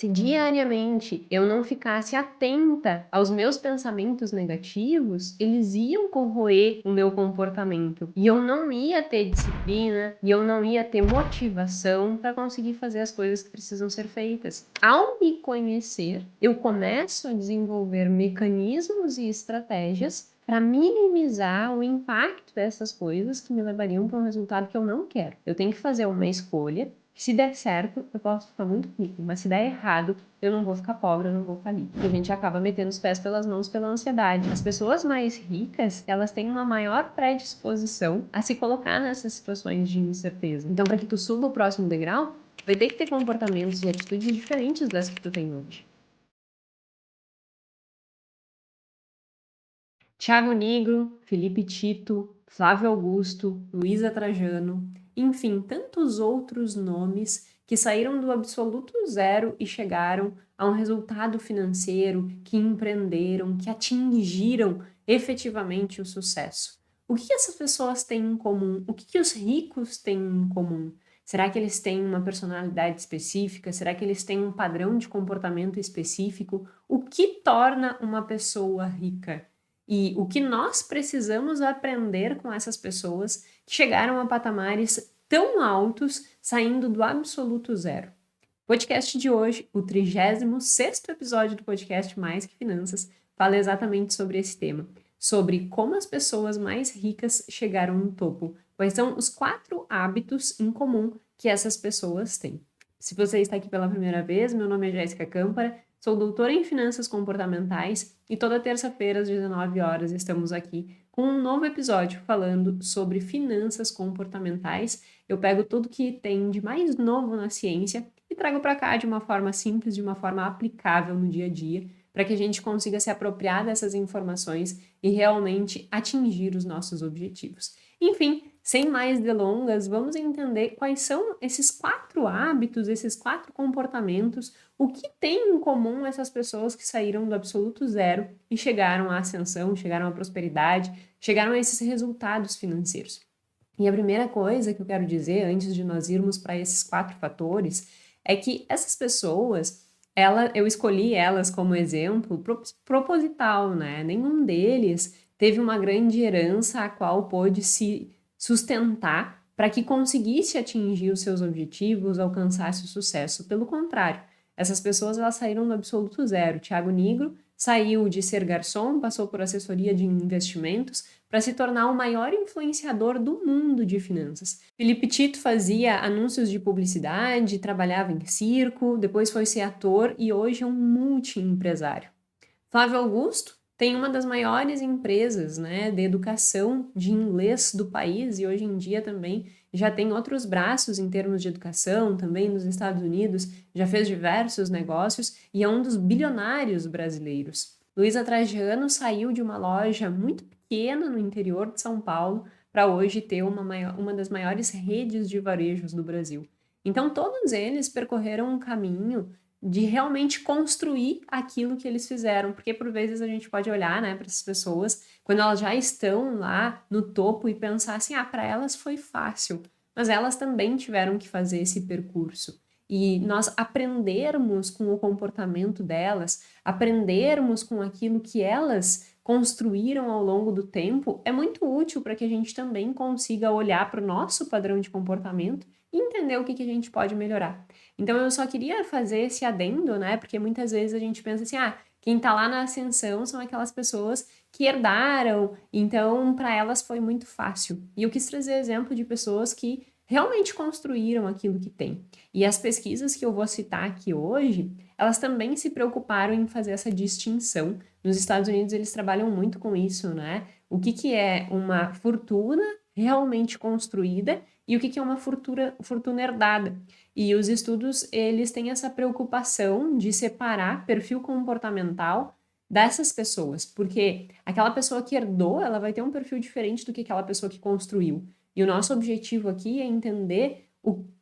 Se diariamente eu não ficasse atenta aos meus pensamentos negativos, eles iam corroer o meu comportamento. E eu não ia ter disciplina, e eu não ia ter motivação para conseguir fazer as coisas que precisam ser feitas. Ao me conhecer, eu começo a desenvolver mecanismos e estratégias para minimizar o impacto dessas coisas que me levariam para um resultado que eu não quero. Eu tenho que fazer uma escolha. Se der certo, eu posso ficar muito rico, mas se der errado, eu não vou ficar pobre, eu não vou falir. E a gente acaba metendo os pés pelas mãos pela ansiedade. As pessoas mais ricas, elas têm uma maior predisposição a se colocar nessas situações de incerteza. Então, para que tu suba o próximo degrau, vai ter que ter comportamentos e atitudes diferentes das que tu tem hoje. Tiago Nigro, Felipe Tito, Flávio Augusto, Luísa Trajano, enfim, tantos outros nomes que saíram do absoluto zero e chegaram a um resultado financeiro, que empreenderam, que atingiram efetivamente o sucesso. O que essas pessoas têm em comum? O que os ricos têm em comum? Será que eles têm uma personalidade específica? Será que eles têm um padrão de comportamento específico? O que torna uma pessoa rica? E o que nós precisamos aprender com essas pessoas que chegaram a patamares tão altos, saindo do absoluto zero. Podcast de hoje, o 36º episódio do podcast Mais que Finanças, fala exatamente sobre esse tema, sobre como as pessoas mais ricas chegaram no topo, quais são os 4 hábitos em comum que essas pessoas têm. Se você está aqui pela primeira vez, meu nome é Jéssica Câmpara, sou doutora em Finanças Comportamentais e toda terça-feira às 19 horas estamos aqui com um novo episódio falando sobre finanças comportamentais. Eu pego tudo que tem de mais novo na ciência e trago para cá de uma forma simples, de uma forma aplicável no dia a dia, para que a gente consiga se apropriar dessas informações e realmente atingir os nossos objetivos. Enfim, sem mais delongas, vamos entender quais são esses 4 hábitos, esses 4 comportamentos, o que tem em comum essas pessoas que saíram do absoluto zero e chegaram à ascensão, chegaram à prosperidade, chegaram a esses resultados financeiros. E a primeira coisa que eu quero dizer, antes de nós irmos para esses 4 fatores, é que essas pessoas, eu escolhi elas como exemplo proposital, né? Nenhum deles teve uma grande herança a qual pôde se sustentar para que conseguisse atingir os seus objetivos, alcançasse o sucesso. Pelo contrário, essas pessoas elas saíram do absoluto zero. Tiago Nigro saiu de ser garçom, passou por assessoria de investimentos para se tornar o maior influenciador do mundo de finanças. Felipe Tito fazia anúncios de publicidade, trabalhava em circo, depois foi ser ator e hoje é um multi-empresário. Flávio Augusto tem uma das maiores empresas, né, de educação de inglês do país e hoje em dia também já tem outros braços em termos de educação, também nos Estados Unidos, já fez diversos negócios e é um dos bilionários brasileiros. Luísa Trajano saiu de uma loja muito pequena no interior de São Paulo para hoje ter uma das maiores redes de varejos do Brasil. Então, todos eles percorreram um caminho de realmente construir aquilo que eles fizeram, porque por vezes a gente pode olhar, né, para essas pessoas, quando elas já estão lá no topo e pensar assim, para elas foi fácil, mas elas também tiveram que fazer esse percurso. E nós aprendermos com o comportamento delas, aprendermos com aquilo que elas construíram ao longo do tempo, é muito útil para que a gente também consiga olhar para o nosso padrão de comportamento e entender o que a gente pode melhorar. Então eu só queria fazer esse adendo, né? Porque muitas vezes a gente pensa assim, quem tá lá na ascensão são aquelas pessoas que herdaram, então para elas foi muito fácil. E eu quis trazer exemplo de pessoas que realmente construíram aquilo que tem. E as pesquisas que eu vou citar aqui hoje, elas também se preocuparam em fazer essa distinção. Nos Estados Unidos eles trabalham muito com isso, né? O que é uma fortuna realmente construída e o que é uma fortuna herdada. E os estudos, eles têm essa preocupação de separar perfil comportamental dessas pessoas, porque aquela pessoa que herdou, ela vai ter um perfil diferente do que aquela pessoa que construiu. E o nosso objetivo aqui é entender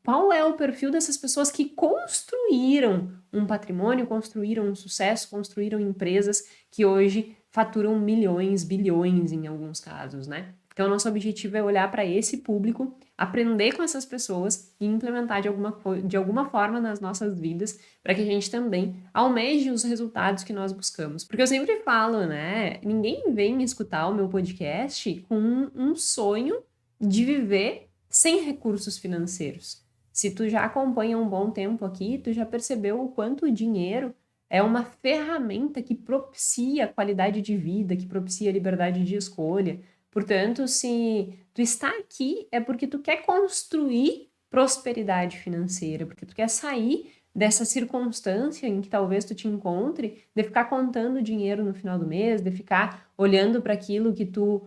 qual é o perfil dessas pessoas que construíram um patrimônio, construíram um sucesso, construíram empresas que hoje faturam milhões, bilhões em alguns casos, né? Então, nosso objetivo é olhar para esse público, aprender com essas pessoas e implementar de alguma forma nas nossas vidas para que a gente também almeje os resultados que nós buscamos. Porque eu sempre falo, né? Ninguém vem escutar o meu podcast com um sonho de viver sem recursos financeiros. Se tu já acompanha um bom tempo aqui, tu já percebeu o quanto o dinheiro é uma ferramenta que propicia qualidade de vida, que propicia liberdade de escolha. Portanto, se tu está aqui, é porque tu quer construir prosperidade financeira, porque tu quer sair dessa circunstância em que talvez tu te encontre, de ficar contando dinheiro no final do mês, de ficar olhando para aquilo que tu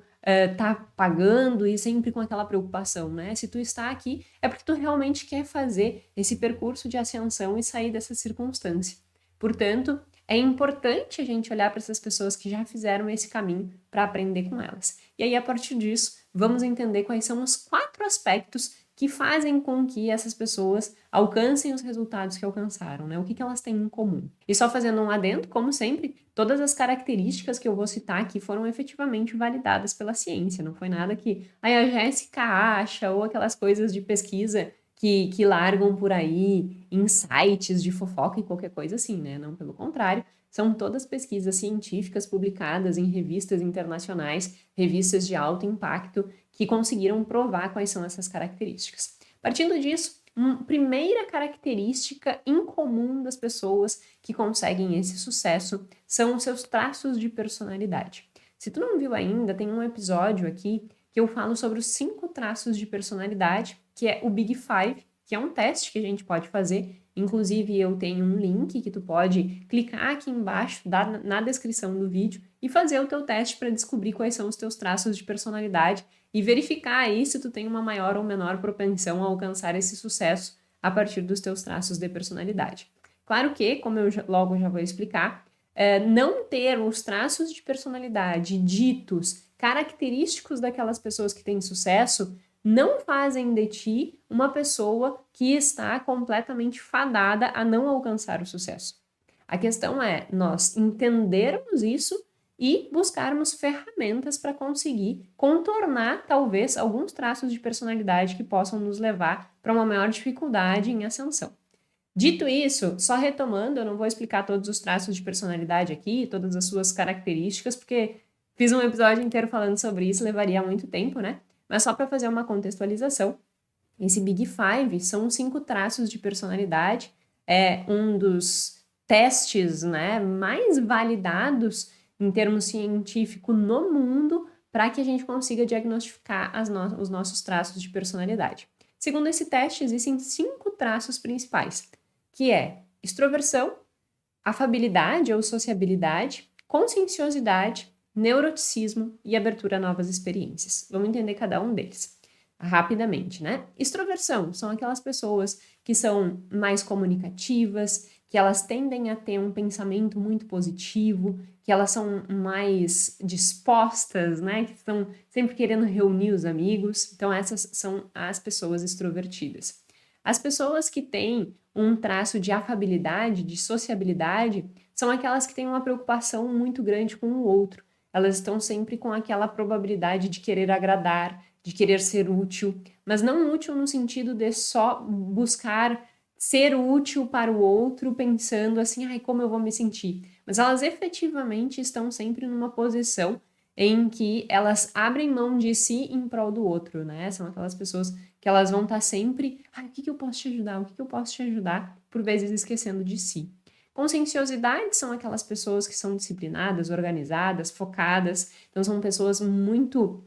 tá pagando e sempre com aquela preocupação, né? Se tu está aqui, é porque tu realmente quer fazer esse percurso de ascensão e sair dessa circunstância. Portanto, é importante a gente olhar para essas pessoas que já fizeram esse caminho para aprender com elas. E aí, a partir disso, vamos entender quais são os 4 aspectos que fazem com que essas pessoas alcancem os resultados que alcançaram, né? O que elas têm em comum. E só fazendo um adendo, como sempre, todas as características que eu vou citar aqui foram efetivamente validadas pela ciência, não foi nada que a Jéssica acha ou aquelas coisas de pesquisa que largam por aí em sites de fofoca e qualquer coisa assim, né? Não, pelo contrário, são todas pesquisas científicas publicadas em revistas internacionais, revistas de alto impacto, que conseguiram provar quais são essas características. Partindo disso, uma primeira característica incomum das pessoas que conseguem esse sucesso são os seus traços de personalidade. Se tu não viu ainda, tem um episódio aqui que eu falo sobre os 5 traços de personalidade, que é o Big Five, que é um teste que a gente pode fazer. Inclusive, eu tenho um link que tu pode clicar aqui embaixo, na descrição do vídeo, e fazer o teu teste para descobrir quais são os teus traços de personalidade e verificar aí se tu tem uma maior ou menor propensão a alcançar esse sucesso a partir dos teus traços de personalidade. Claro que, como eu logo já vou explicar, não ter os traços de personalidade ditos característicos daquelas pessoas que têm sucesso não fazem de ti uma pessoa que está completamente fadada a não alcançar o sucesso. A questão é nós entendermos isso e buscarmos ferramentas para conseguir contornar, talvez, alguns traços de personalidade que possam nos levar para uma maior dificuldade em ascensão. Dito isso, só retomando, eu não vou explicar todos os traços de personalidade aqui, todas as suas características, porque fiz um episódio inteiro falando sobre isso, levaria muito tempo, né? Mas só para fazer uma contextualização, esse Big Five são 5 traços de personalidade, é um dos testes, né, mais validados em termos científicos no mundo para que a gente consiga diagnosticar os nossos traços de personalidade. Segundo esse teste, existem 5 traços principais, que é extroversão, afabilidade ou sociabilidade, conscienciosidade, neuroticismo e abertura a novas experiências. Vamos entender cada um deles rapidamente, né? Extroversão são aquelas pessoas que são mais comunicativas, que elas tendem a ter um pensamento muito positivo, que elas são mais dispostas, né? Que estão sempre querendo reunir os amigos. Então, essas são as pessoas extrovertidas. As pessoas que têm um traço de afabilidade, de sociabilidade, são aquelas que têm uma preocupação muito grande com o outro. Elas estão sempre com aquela probabilidade de querer agradar, de querer ser útil, mas não útil no sentido de só buscar ser útil para o outro, pensando assim, ai, como eu vou me sentir. Mas elas efetivamente estão sempre numa posição em que elas abrem mão de si em prol do outro, né? São aquelas pessoas que elas vão estar sempre, ai, o que eu posso te ajudar? O que eu posso te ajudar? Por vezes esquecendo de si. Conscienciosidade são aquelas pessoas que são disciplinadas, organizadas, focadas. Então, são pessoas muito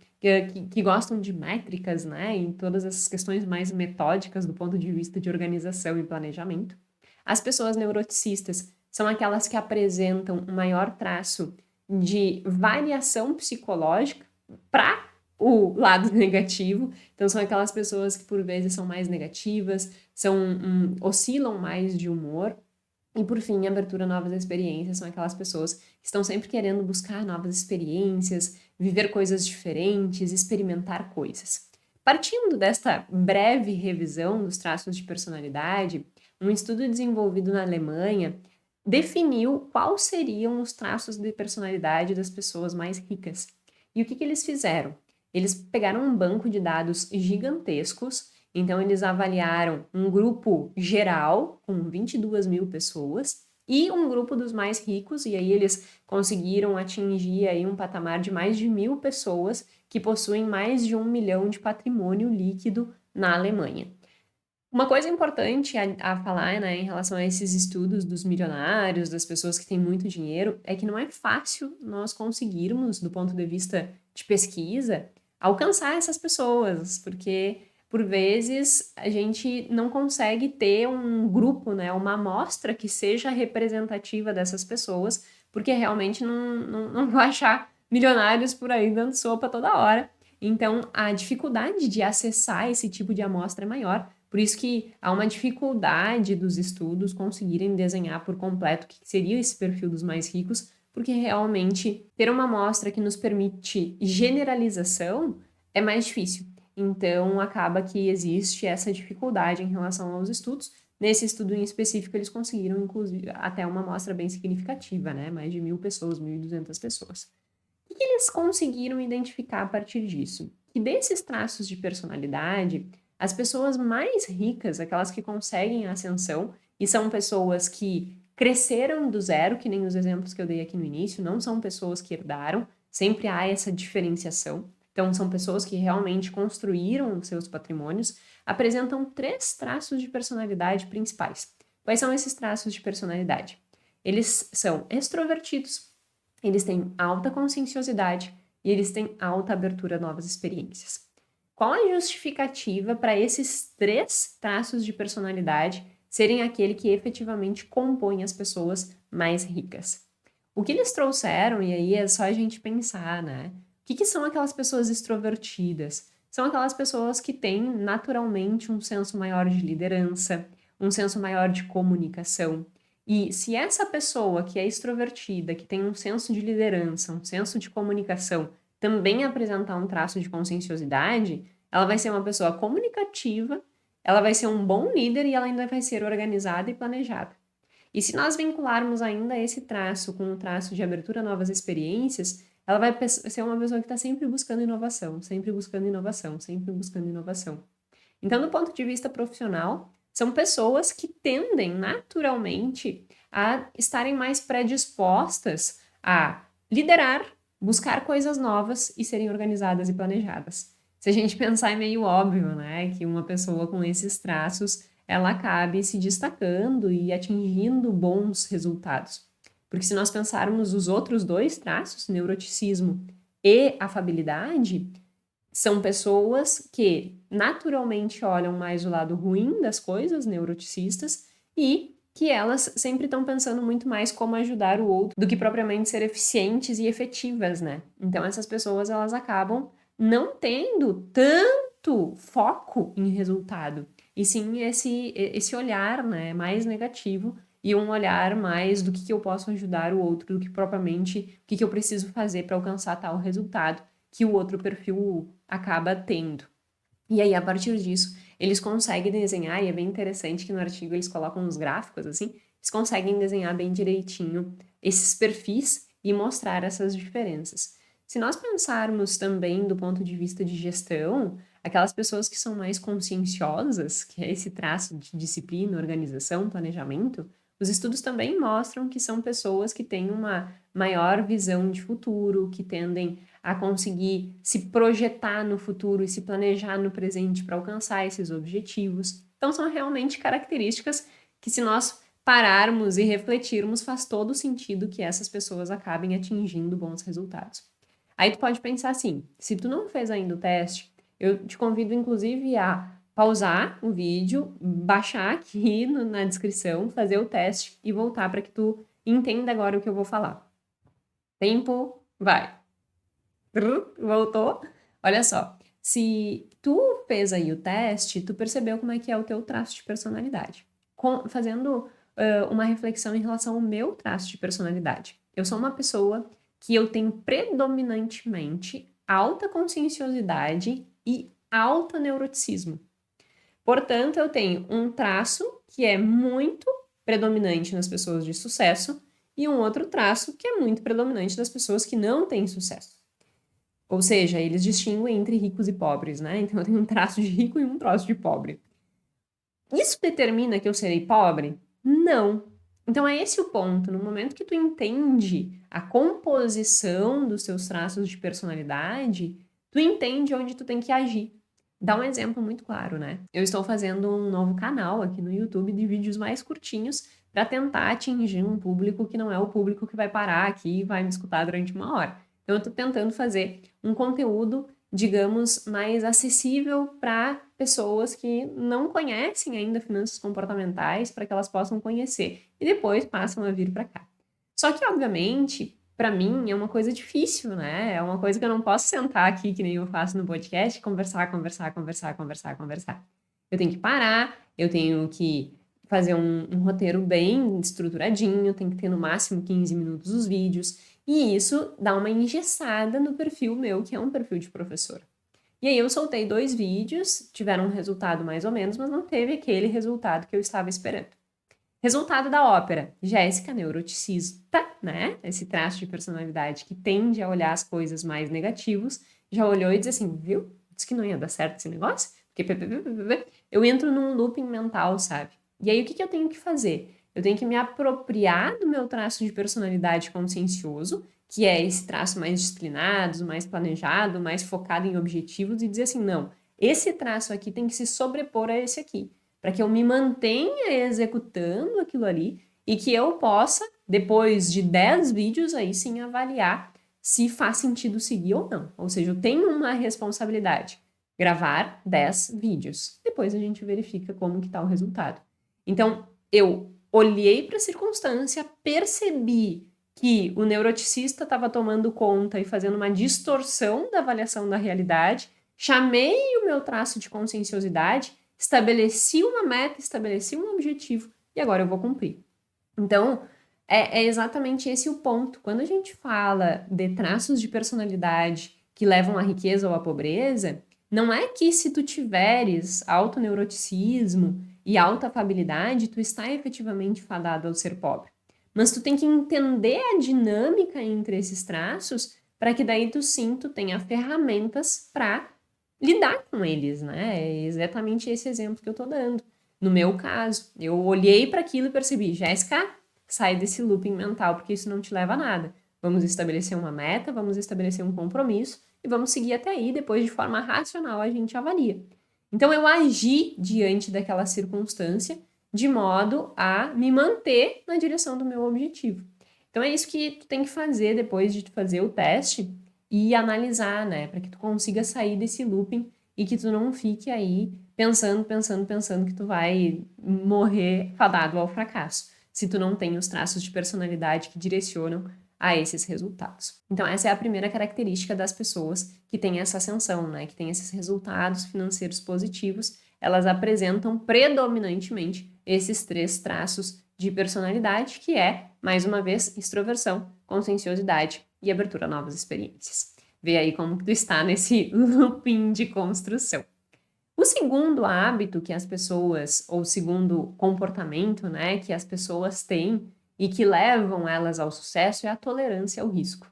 que gostam de métricas, né? Em todas essas questões mais metódicas do ponto de vista de organização e planejamento. As pessoas neuroticistas são aquelas que apresentam um maior traço de variação psicológica para o lado negativo. Então, são aquelas pessoas que, por vezes, são mais negativas, oscilam mais de humor. E, por fim, abertura a novas experiências são aquelas pessoas que estão sempre querendo buscar novas experiências, viver coisas diferentes, experimentar coisas. Partindo desta breve revisão dos traços de personalidade, um estudo desenvolvido na Alemanha definiu quais seriam os traços de personalidade das pessoas mais ricas. E o que eles fizeram? Eles pegaram um banco de dados gigantescos, então eles avaliaram um grupo geral, com 22 mil pessoas, e um grupo dos mais ricos, e aí eles conseguiram atingir aí um patamar de mais de 1.000 pessoas que possuem mais de 1 milhão de patrimônio líquido na Alemanha. Uma coisa importante a falar, né, em relação a esses estudos dos milionários, das pessoas que têm muito dinheiro, é que não é fácil nós conseguirmos, do ponto de vista de pesquisa, alcançar essas pessoas, porque por vezes a gente não consegue ter um grupo, né, uma amostra que seja representativa dessas pessoas, porque realmente não vai achar milionários por aí dando sopa toda hora. Então, a dificuldade de acessar esse tipo de amostra é maior. Por isso que há uma dificuldade dos estudos conseguirem desenhar por completo o que seria esse perfil dos mais ricos, porque realmente ter uma amostra que nos permite generalização é mais difícil. Então, acaba que existe essa dificuldade em relação aos estudos. Nesse estudo em específico, eles conseguiram, inclusive, até uma amostra bem significativa, né? Mais de 1.000 pessoas, 1.200 pessoas. O que eles conseguiram identificar a partir disso? Que desses traços de personalidade, as pessoas mais ricas, aquelas que conseguem a ascensão, e são pessoas que cresceram do zero, que nem os exemplos que eu dei aqui no início, não são pessoas que herdaram, sempre há essa diferenciação. Então, são pessoas que realmente construíram seus patrimônios, apresentam 3 traços de personalidade principais. Quais são esses traços de personalidade? Eles são extrovertidos, eles têm alta conscienciosidade e eles têm alta abertura a novas experiências. Qual a justificativa para esses 3 traços de personalidade serem aquele que efetivamente compõe as pessoas mais ricas? O que eles trouxeram, e aí é só a gente pensar, né? O que são aquelas pessoas extrovertidas? São aquelas pessoas que têm naturalmente um senso maior de liderança, um senso maior de comunicação. E se essa pessoa que é extrovertida, que tem um senso de liderança, um senso de comunicação, também apresentar um traço de conscienciosidade, ela vai ser uma pessoa comunicativa, ela vai ser um bom líder e ela ainda vai ser organizada e planejada. E se nós vincularmos ainda esse traço com o traço de abertura a novas experiências, ela vai ser uma pessoa que está sempre buscando inovação, sempre buscando inovação, sempre buscando inovação. Então, do ponto de vista profissional, são pessoas que tendem naturalmente a estarem mais predispostas a liderar, buscar coisas novas e serem organizadas e planejadas. Se a gente pensar, é meio óbvio, né, que uma pessoa com esses traços, ela acabe se destacando e atingindo bons resultados. Porque se nós pensarmos os outros 2 traços, neuroticismo e afabilidade, são pessoas que naturalmente olham mais o lado ruim das coisas, neuroticistas, e que elas sempre estão pensando muito mais como ajudar o outro do que propriamente ser eficientes e efetivas, né? Então essas pessoas elas acabam não tendo tanto foco em resultado, e sim esse olhar, né, mais negativo e um olhar mais do que eu posso ajudar o outro do que propriamente o que eu preciso fazer para alcançar tal resultado que o outro perfil acaba tendo. E aí, a partir disso, eles conseguem desenhar, e é bem interessante que no artigo eles colocam uns gráficos assim, eles conseguem desenhar bem direitinho esses perfis e mostrar essas diferenças. Se nós pensarmos também do ponto de vista de gestão, aquelas pessoas que são mais conscienciosas, que é esse traço de disciplina, organização, planejamento, os estudos também mostram que são pessoas que têm uma maior visão de futuro, que tendem a conseguir se projetar no futuro e se planejar no presente para alcançar esses objetivos. Então, são realmente características que, se nós pararmos e refletirmos, faz todo sentido que essas pessoas acabem atingindo bons resultados. Aí tu pode pensar assim, se tu não fez ainda o teste, eu te convido inclusive a pausar o vídeo, baixar aqui na descrição, fazer o teste e voltar para que tu entenda agora o que eu vou falar. Tempo, vai! Voltou? Olha só, se tu fez aí o teste, tu percebeu como é que é o teu traço de personalidade. Fazendo uma reflexão em relação ao meu traço de personalidade. Eu sou uma pessoa que eu tenho predominantemente alta conscienciosidade e alto neuroticismo. Portanto, eu tenho um traço que é muito predominante nas pessoas de sucesso e um outro traço que é muito predominante nas pessoas que não têm sucesso. Ou seja, eles distinguem entre ricos e pobres, né? Então eu tenho um traço de rico e um traço de pobre. Isso determina que eu serei pobre? Não. Então é esse o ponto. No momento que tu entende a composição dos teus traços de personalidade, tu entende onde tu tem que agir. Dá um exemplo muito claro, né? Eu estou fazendo um novo canal aqui no YouTube de vídeos mais curtinhos para tentar atingir um público que não é o público que vai parar aqui e vai me escutar durante uma hora. Então eu estou tentando fazer um conteúdo, digamos, mais acessível para pessoas que não conhecem ainda finanças comportamentais, para que elas possam conhecer e depois passam a vir para cá. Só que, obviamente, para mim é uma coisa difícil, né? É uma coisa que eu não posso sentar aqui, que nem eu faço no podcast, conversar. Eu tenho que parar, eu tenho que fazer um roteiro bem estruturadinho, tem que ter no máximo 15 minutos os vídeos, e isso dá uma engessada no perfil meu, que é um perfil de professor. E aí eu soltei 2 vídeos, tiveram um resultado mais ou menos, mas não teve aquele resultado que eu estava esperando. Resultado da ópera, Jéssica, neuroticista, né? Esse traço de personalidade que tende a olhar as coisas mais negativos, já olhou e disse assim, viu? Disse que não ia dar certo esse negócio, porque eu entro num looping mental, sabe? E aí o que eu tenho que fazer? Eu tenho que me apropriar do meu traço de personalidade consciencioso, que é esse traço mais disciplinado, mais planejado, mais focado em objetivos, e dizer assim, não, esse traço aqui tem que se sobrepor a esse aqui, para que eu me mantenha executando aquilo ali e que eu possa, depois de 10 vídeos, aí sim avaliar se faz sentido seguir ou não. Ou seja, eu tenho uma responsabilidade, gravar 10 vídeos. Depois a gente verifica como que está o resultado. Então, eu olhei para a circunstância, percebi que o neuroticista estava tomando conta e fazendo uma distorção da avaliação da realidade, chamei o meu traço de conscienciosidade, estabeleci uma meta, estabeleci um objetivo e agora eu vou cumprir. Então, é exatamente esse o ponto. Quando a gente fala de traços de personalidade que levam à riqueza ou à pobreza, não é que se tu tiveres alto neuroticismo e alta afabilidade, tu está efetivamente fadado ao ser pobre. Mas tu tem que entender a dinâmica entre esses traços para que daí tu sim, tu tenha ferramentas para lidar com eles, né? É exatamente esse exemplo que eu tô dando. No meu caso, eu olhei para aquilo e percebi, Jéssica, sai desse looping mental, porque isso não te leva a nada. Vamos estabelecer uma meta, vamos estabelecer um compromisso e vamos seguir até aí, depois de forma racional a gente avalia. Então eu agi diante daquela circunstância de modo a me manter na direção do meu objetivo. Então é isso que tu tem que fazer depois de tu fazer o teste e analisar, né, para que tu consiga sair desse looping e que tu não fique aí pensando que tu vai morrer fadado ao fracasso, se tu não tem os traços de personalidade que direcionam a esses resultados. Então essa é a primeira característica das pessoas que têm essa ascensão, né, que têm esses resultados financeiros positivos, elas apresentam predominantemente esses 3 traços de personalidade, que é, mais uma vez, extroversão, conscienciosidade e abertura a novas experiências. Vê aí como que tu está nesse looping de construção. O segundo hábito que as pessoas, ou segundo comportamento, né, que as pessoas têm e que levam elas ao sucesso é a tolerância ao risco.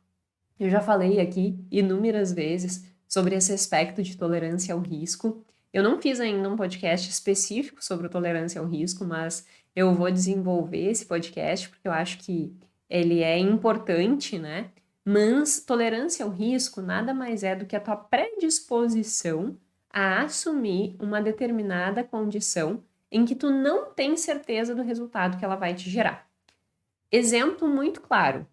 Eu já falei aqui inúmeras vezes sobre esse aspecto de tolerância ao risco. Eu não fiz ainda um podcast específico sobre tolerância ao risco, mas eu vou desenvolver esse podcast porque eu acho que ele é importante, né? Mas tolerância ao risco nada mais é do que a tua predisposição a assumir uma determinada condição em que tu não tem certeza do resultado que ela vai te gerar. Exemplo muito claro.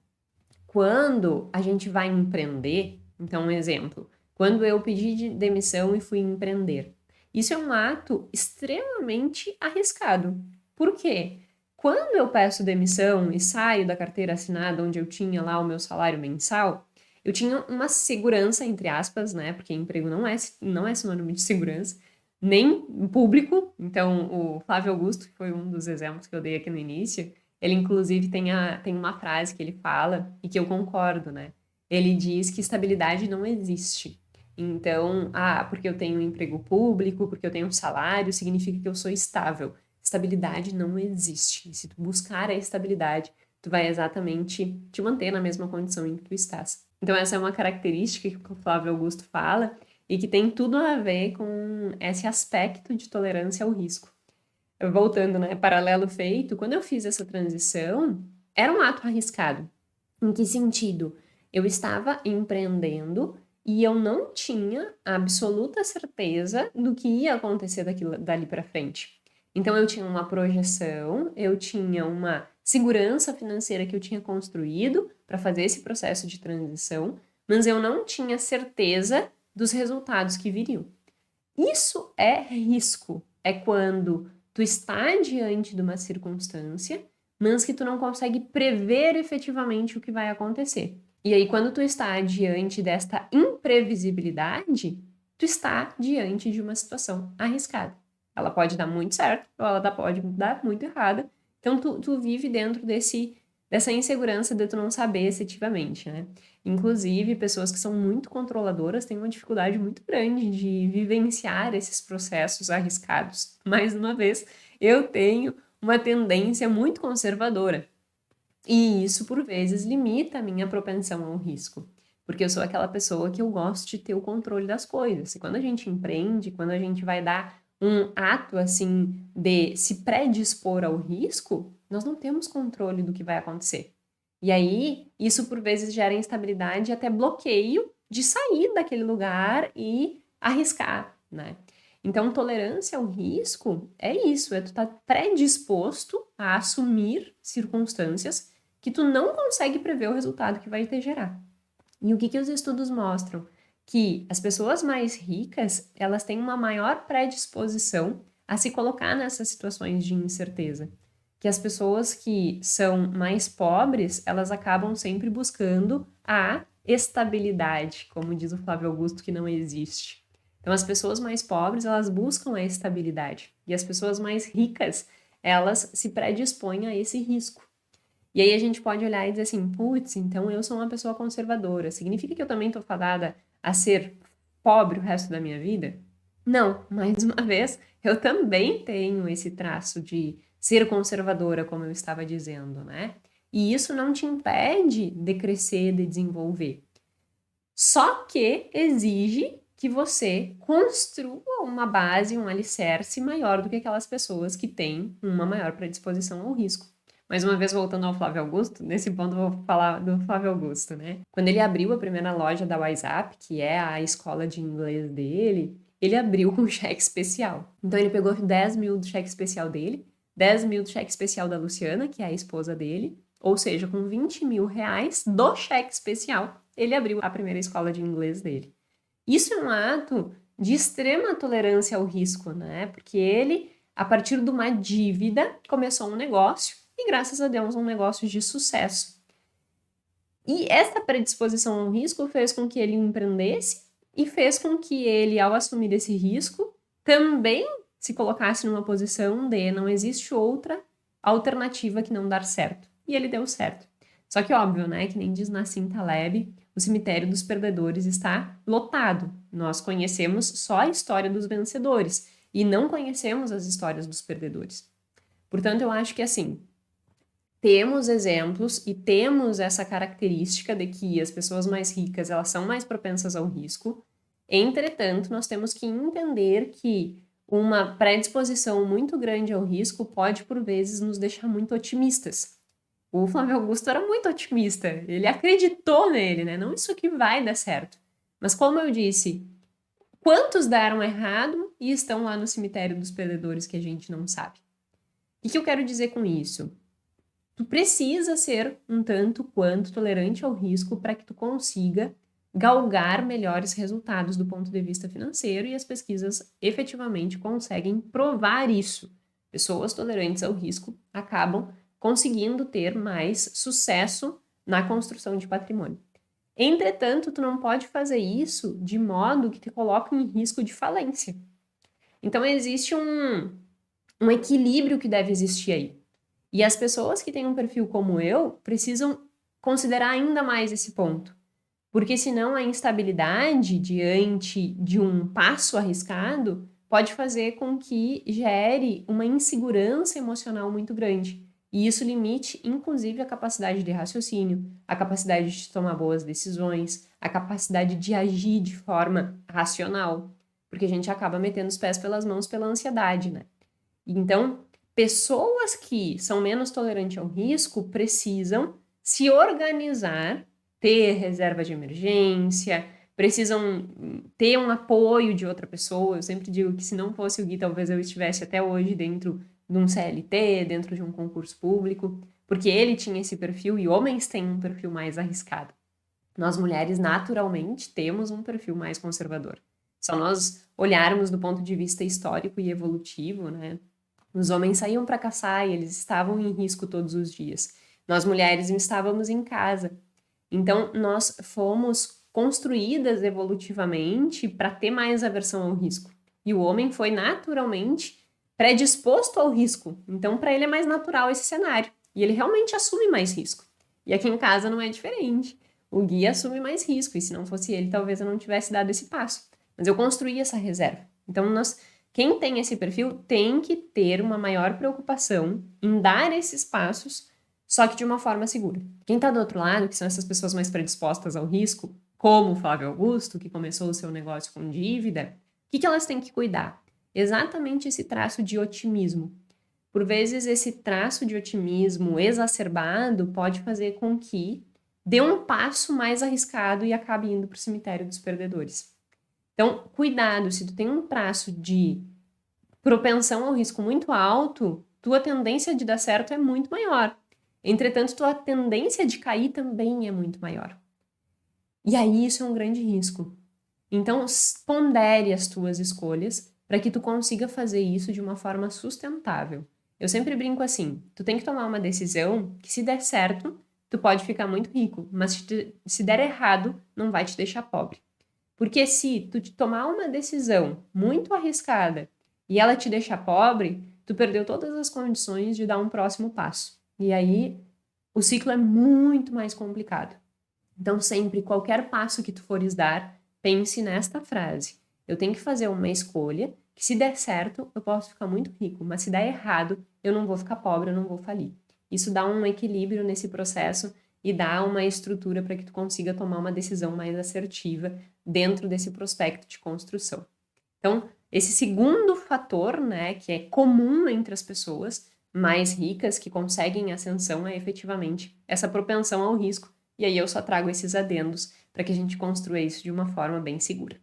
Quando a gente vai empreender, então um exemplo, quando eu pedi demissão e fui empreender, isso é um ato extremamente arriscado. Por quê? Quando eu peço demissão e saio da carteira assinada onde eu tinha lá o meu salário mensal, eu tinha uma segurança, entre aspas, né? Porque emprego não é sinônimo de segurança, nem público. Então, o Flávio Augusto, que foi um dos exemplos que eu dei aqui no início, ele, inclusive, tem uma frase que ele fala e que eu concordo, né? Ele diz que estabilidade não existe. Então, porque eu tenho um emprego público, porque eu tenho um salário, significa que eu sou estável. Estabilidade não existe. E se tu buscar a estabilidade, tu vai exatamente te manter na mesma condição em que tu estás. Então essa é uma característica que o Flávio Augusto fala e que tem tudo a ver com esse aspecto de tolerância ao risco. Voltando, né, paralelo feito, quando eu fiz essa transição, era um ato arriscado. Em que sentido? Eu estava empreendendo e eu não tinha absoluta certeza do que ia acontecer dali para frente. Então eu tinha uma projeção, eu tinha uma segurança financeira que eu tinha construído para fazer esse processo de transição, mas eu não tinha certeza dos resultados que viriam. Isso é risco. É quando tu está diante de uma circunstância, mas que tu não consegue prever efetivamente o que vai acontecer. E aí, quando tu está diante desta imprevisibilidade, tu está diante de uma situação arriscada. Ela pode dar muito certo, ou ela pode dar muito errada. Então, tu vive dentro dessa insegurança de tu não saber efetivamente, né? Inclusive, pessoas que são muito controladoras têm uma dificuldade muito grande de vivenciar esses processos arriscados. Mais uma vez, eu tenho uma tendência muito conservadora. E isso, por vezes, limita a minha propensão ao risco. Porque eu sou aquela pessoa que eu gosto de ter o controle das coisas. E quando a gente empreende, quando a gente vai dar um ato, assim, de se predispor ao risco, nós não temos controle do que vai acontecer. E aí, isso por vezes gera instabilidade e até bloqueio de sair daquele lugar e arriscar, né? Então, tolerância ao risco é isso, é tu estar predisposto a assumir circunstâncias que tu não consegue prever o resultado que vai te gerar. E o que os estudos mostram? Que as pessoas mais ricas, elas têm uma maior predisposição a se colocar nessas situações de incerteza. Que as pessoas que são mais pobres, elas acabam sempre buscando a estabilidade, como diz o Flávio Augusto, que não existe. Então, as pessoas mais pobres, elas buscam a estabilidade. E as pessoas mais ricas, elas se predispõem a esse risco. E aí a gente pode olhar e dizer assim, putz, então eu sou uma pessoa conservadora. Significa que eu também estou fadada a ser pobre o resto da minha vida? Não, mais uma vez, eu também tenho esse traço de ser conservadora, como eu estava dizendo, né? E isso não te impede de crescer, de desenvolver. Só que exige que você construa uma base, um alicerce maior do que aquelas pessoas que têm uma maior predisposição ao risco. Mais uma vez, voltando ao Flávio Augusto, nesse ponto eu vou falar do Flávio Augusto, né? Quando ele abriu a primeira loja da WhatsApp, que é a escola de inglês dele, ele abriu com cheque especial. Então ele pegou 10 mil do cheque especial dele, 10 mil do cheque especial da Luciana, que é a esposa dele, ou seja, com 20 mil reais do cheque especial, ele abriu a primeira escola de inglês dele. Isso é um ato de extrema tolerância ao risco, né? Porque ele, a partir de uma dívida, começou um negócio e, graças a Deus, um negócio de sucesso. E essa predisposição ao risco fez com que ele empreendesse e fez com que ele, ao assumir esse risco, também se colocasse numa posição de não existe outra alternativa que não dar certo. E ele deu certo. Só que óbvio, né, que nem diz Nassim Taleb, o cemitério dos perdedores está lotado. Nós conhecemos só a história dos vencedores e não conhecemos as histórias dos perdedores. Portanto, eu acho que assim, temos exemplos e temos essa característica de que as pessoas mais ricas, elas são mais propensas ao risco. Entretanto, nós temos que entender que uma predisposição muito grande ao risco pode, por vezes, nos deixar muito otimistas. O Flávio Augusto era muito otimista, ele acreditou nele, né? Não isso que vai dar certo. Mas como eu disse, quantos deram errado e estão lá no cemitério dos perdedores que a gente não sabe? O que eu quero dizer com isso? Tu precisa ser um tanto quanto tolerante ao risco para que tu consiga galgar melhores resultados do ponto de vista financeiro e as pesquisas efetivamente conseguem provar isso. Pessoas tolerantes ao risco acabam conseguindo ter mais sucesso na construção de patrimônio. Entretanto, tu não pode fazer isso de modo que te coloque em risco de falência. Então, existe um equilíbrio que deve existir aí. E as pessoas que têm um perfil como eu precisam considerar ainda mais esse ponto. Porque senão a instabilidade diante de um passo arriscado pode fazer com que gere uma insegurança emocional muito grande. E isso limite, inclusive, a capacidade de raciocínio, a capacidade de tomar boas decisões, a capacidade de agir de forma racional, porque a gente acaba metendo os pés pelas mãos pela ansiedade, né? Então, pessoas que são menos tolerantes ao risco precisam se organizar, ter reserva de emergência, precisam ter um apoio de outra pessoa. Eu sempre digo que se não fosse o Gui, talvez eu estivesse até hoje dentro de um CLT, dentro de um concurso público, porque ele tinha esse perfil e homens têm um perfil mais arriscado. Nós mulheres, naturalmente, temos um perfil mais conservador. Só nós olharmos do ponto de vista histórico e evolutivo, né? Os homens saíam para caçar e eles estavam em risco todos os dias. Nós mulheres estávamos em casa. Então, nós fomos construídas evolutivamente para ter mais aversão ao risco. E o homem foi naturalmente predisposto ao risco. Então, para ele é mais natural esse cenário. E ele realmente assume mais risco. E aqui em casa não é diferente. O Gui assume mais risco. E se não fosse ele, talvez eu não tivesse dado esse passo. Mas eu construí essa reserva. Então, quem tem esse perfil tem que ter uma maior preocupação em dar esses passos, só que de uma forma segura. Quem está do outro lado, que são essas pessoas mais predispostas ao risco, como o Flávio Augusto, que começou o seu negócio com dívida, o que elas têm que cuidar? Exatamente esse traço de otimismo. Por vezes, esse traço de otimismo exacerbado pode fazer com que dê um passo mais arriscado e acabe indo para o cemitério dos perdedores. Então, cuidado, se tu tem um traço de propensão ao risco muito alto, tua tendência de dar certo é muito maior. Entretanto, tua tendência de cair também é muito maior. E aí isso é um grande risco. Então, pondere as tuas escolhas para que tu consiga fazer isso de uma forma sustentável. Eu sempre brinco assim, tu tem que tomar uma decisão que se der certo, tu pode ficar muito rico, mas se der errado, não vai te deixar pobre. Porque se tu tomar uma decisão muito arriscada e ela te deixar pobre, tu perdeu todas as condições de dar um próximo passo. E aí o ciclo é muito mais complicado. Então, sempre, qualquer passo que tu fores dar, pense nesta frase. Eu tenho que fazer uma escolha que, se der certo, eu posso ficar muito rico, mas se der errado, eu não vou ficar pobre, eu não vou falir. Isso dá um equilíbrio nesse processo e dá uma estrutura para que tu consiga tomar uma decisão mais assertiva dentro desse prospecto de construção. Então, esse segundo fator, né, que é comum entre as pessoas mais ricas que conseguem ascensão é efetivamente essa propensão ao risco. E aí eu só trago esses adendos para que a gente construa isso de uma forma bem segura.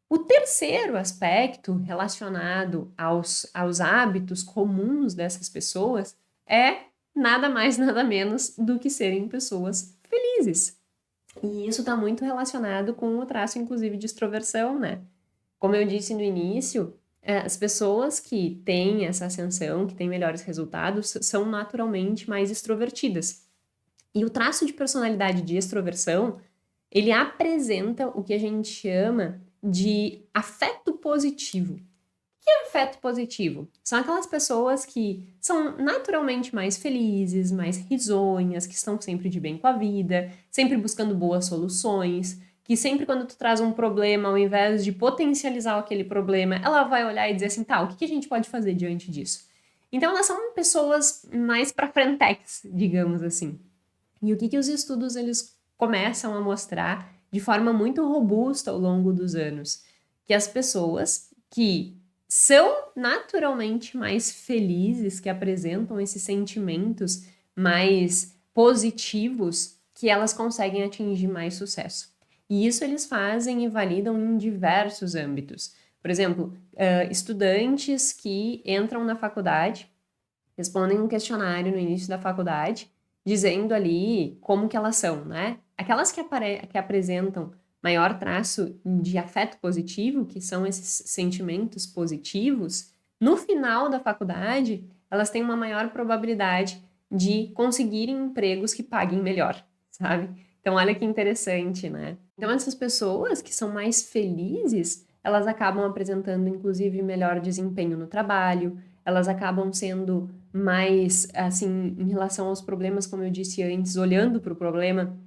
O terceiro aspecto relacionado aos hábitos comuns dessas pessoas é nada mais, nada menos do que serem pessoas felizes. E isso está muito relacionado com o traço, inclusive, de extroversão, né? Como eu disse no início, as pessoas que têm essa ascensão, que têm melhores resultados, são naturalmente mais extrovertidas. E o traço de personalidade de extroversão, ele apresenta o que a gente chama de afeto positivo. O que é afeto positivo? São aquelas pessoas que são naturalmente mais felizes, mais risonhas, que estão sempre de bem com a vida, sempre buscando boas soluções, que sempre quando tu traz um problema, ao invés de potencializar aquele problema, ela vai olhar e dizer assim, tá, o que a gente pode fazer diante disso? Então elas são pessoas mais pra frentex, digamos assim. E o que os estudos eles começam a mostrar de forma muito robusta ao longo dos anos? Que as pessoas que são naturalmente mais felizes, que apresentam esses sentimentos mais positivos, que elas conseguem atingir mais sucesso. E isso eles fazem e validam em diversos âmbitos. Por exemplo, estudantes que entram na faculdade, respondem um questionário no início da faculdade, dizendo ali como que elas são, né? Aquelas que apresentam maior traço de afeto positivo, que são esses sentimentos positivos, no final da faculdade, elas têm uma maior probabilidade de conseguirem empregos que paguem melhor, sabe? Então, olha que interessante, né? Então, essas pessoas que são mais felizes, elas acabam apresentando, inclusive, melhor desempenho no trabalho, elas acabam sendo mais, assim, em relação aos problemas, como eu disse antes, olhando para o problema.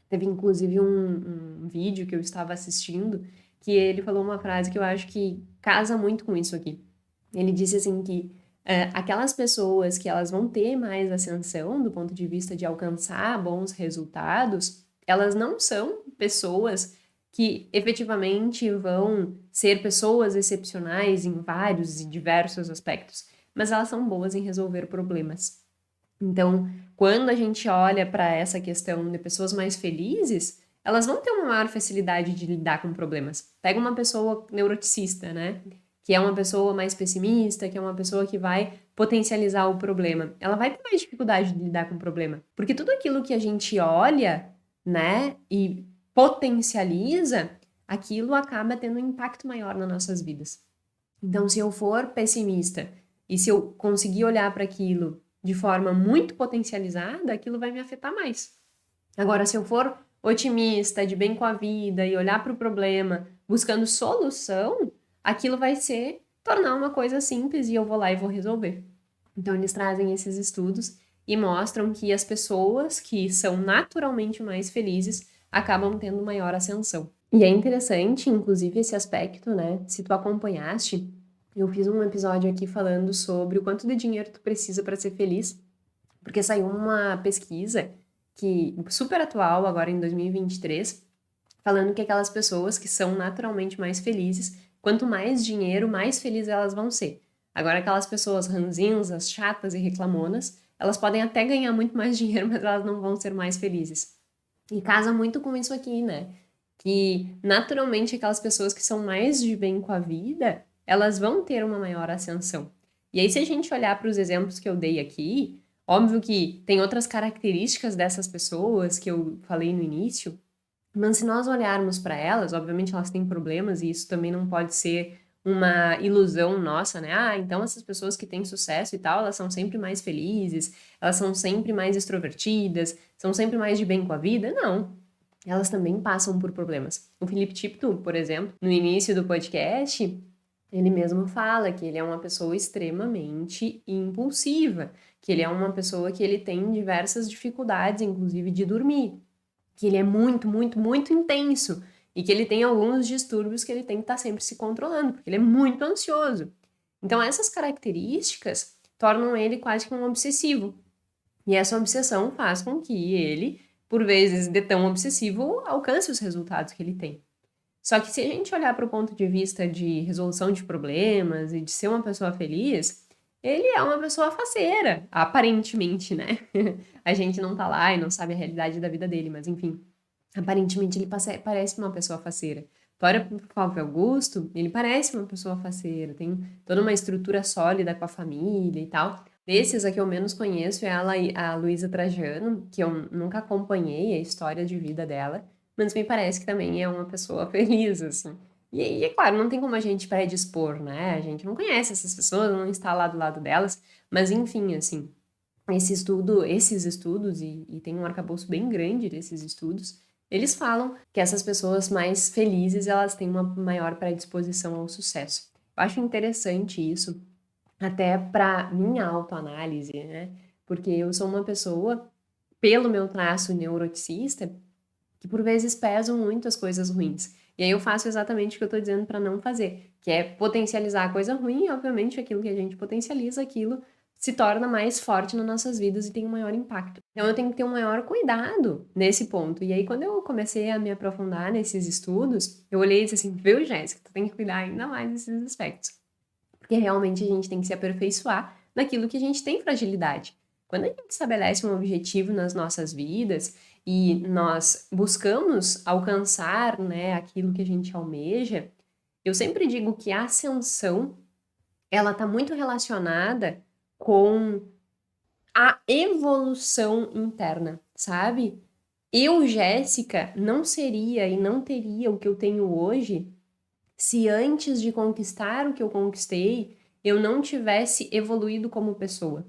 Teve, inclusive, um vídeo que eu estava assistindo, que ele falou uma frase que eu acho que casa muito com isso aqui. Ele disse, assim, que Aquelas pessoas que elas vão ter mais ascensão do ponto de vista de alcançar bons resultados, elas não são pessoas que efetivamente vão ser pessoas excepcionais em vários e diversos aspectos, mas elas são boas em resolver problemas. Então, quando a gente olha para essa questão de pessoas mais felizes, elas vão ter uma maior facilidade de lidar com problemas. Pega uma pessoa neuroticista, né? Que é uma pessoa mais pessimista, que é uma pessoa que vai potencializar o problema. Ela vai ter mais dificuldade de lidar com o problema. Porque tudo aquilo que a gente olha, né, e potencializa, aquilo acaba tendo um impacto maior nas nossas vidas. Então, se eu for pessimista e se eu conseguir olhar para aquilo de forma muito potencializada, aquilo vai me afetar mais. Agora, se eu for otimista, de bem com a vida e olhar para o problema buscando solução, aquilo vai ser tornar uma coisa simples e eu vou lá e vou resolver. Então, eles trazem esses estudos e mostram que as pessoas que são naturalmente mais felizes acabam tendo maior ascensão. E é interessante, inclusive, esse aspecto, né? Se tu acompanhaste, eu fiz um episódio aqui falando sobre o quanto de dinheiro tu precisa para ser feliz, porque saiu uma pesquisa que super atual, agora em 2023, falando que aquelas pessoas que são naturalmente mais felizes, quanto mais dinheiro, mais felizes elas vão ser. Agora, aquelas pessoas ranzinhas, chatas e reclamonas, elas podem até ganhar muito mais dinheiro, mas elas não vão ser mais felizes. E casa muito com isso aqui, né? Que naturalmente aquelas pessoas que são mais de bem com a vida, elas vão ter uma maior ascensão. E aí, se a gente olhar para os exemplos que eu dei aqui, óbvio que tem outras características dessas pessoas que eu falei no início, mas se nós olharmos para elas, obviamente elas têm problemas e isso também não pode ser uma ilusão nossa, né? Ah, então essas pessoas que têm sucesso e tal, elas são sempre mais felizes, elas são sempre mais extrovertidas, são sempre mais de bem com a vida. Não. Elas também passam por problemas. O Felipe Tipton, por exemplo, no início do podcast, ele mesmo fala que ele é uma pessoa extremamente impulsiva, que ele é uma pessoa que ele tem diversas dificuldades, inclusive de dormir, que ele é muito, muito, muito intenso e que ele tem alguns distúrbios que ele tem que estar sempre se controlando, porque ele é muito ansioso. Então, essas características tornam ele quase que um obsessivo. E essa obsessão faz com que ele, por vezes, de tão obsessivo, alcance os resultados que ele tem. Só que se a gente olhar para o ponto de vista de resolução de problemas e de ser uma pessoa feliz, ele é uma pessoa faceira, aparentemente, né? A gente não tá lá e não sabe a realidade da vida dele, mas enfim, aparentemente ele parece uma pessoa faceira. Tu olha pro Flávio Augusto, ele parece uma pessoa faceira, tem toda uma estrutura sólida com a família e tal. Desses a que eu menos conheço é a Luísa Trajano, que eu nunca acompanhei a história de vida dela, mas me parece que também é uma pessoa feliz, assim. E é claro, não tem como a gente predispor, né? A gente não conhece essas pessoas, não está lá do lado delas, mas enfim, assim, esses estudos, e tem um arcabouço bem grande desses estudos, eles falam que essas pessoas mais felizes, elas têm uma maior predisposição ao sucesso. Eu acho interessante isso, até para minha autoanálise, né? Porque eu sou uma pessoa, pelo meu traço neuroticista, que por vezes pesam muito as coisas ruins. E aí eu faço exatamente o que eu tô dizendo para não fazer, que é potencializar a coisa ruim, e obviamente aquilo que a gente potencializa, aquilo se torna mais forte nas nossas vidas e tem um maior impacto. Então eu tenho que ter um maior cuidado nesse ponto. E aí quando eu comecei a me aprofundar nesses estudos, eu olhei e disse assim, viu, Jéssica, tu tem que cuidar ainda mais desses aspectos. Porque realmente a gente tem que se aperfeiçoar naquilo que a gente tem fragilidade. Quando a gente estabelece um objetivo nas nossas vidas e nós buscamos alcançar, né, aquilo que a gente almeja, eu sempre digo que a ascensão, ela está muito relacionada com a evolução interna, sabe? Eu, Jéssica, não seria e não teria o que eu tenho hoje se antes de conquistar o que eu conquistei, eu não tivesse evoluído como pessoa.